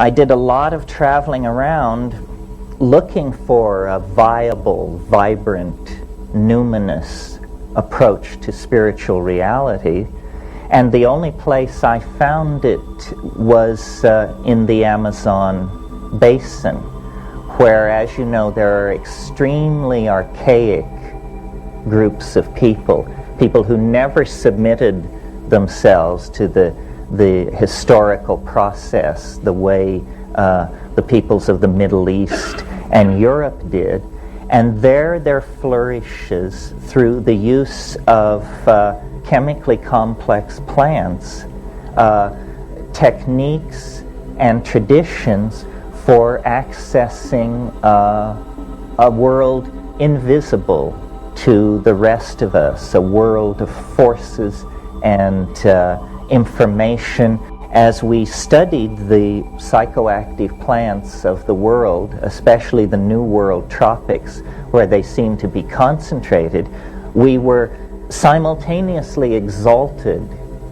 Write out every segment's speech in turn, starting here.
I did a lot of traveling around looking for a viable, vibrant, numinous approach to spiritual reality, and the only place I found it was in the Amazon basin, where, as you know, there are extremely archaic groups of people who never submitted themselves to the historical process the way the peoples of the Middle East and Europe did. And there flourishes, through the use of chemically complex plants, techniques and traditions for accessing a world invisible to the rest of us, a world of forces and information. As we studied the psychoactive plants of the world, especially the New World tropics, where they seem to be concentrated, we were simultaneously exalted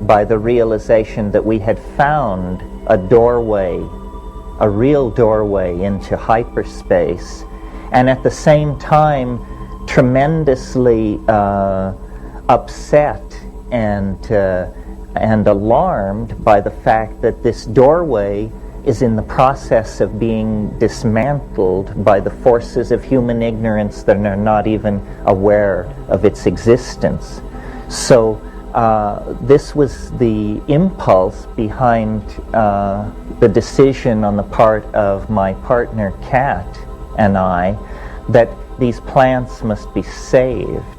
by the realization that we had found a doorway, a real doorway into hyperspace, and at the same time tremendously upset and alarmed by the fact that this doorway is in the process of being dismantled by the forces of human ignorance that are not even aware of its existence. So this was the impulse behind the decision on the part of my partner Kat and I that these plants must be saved.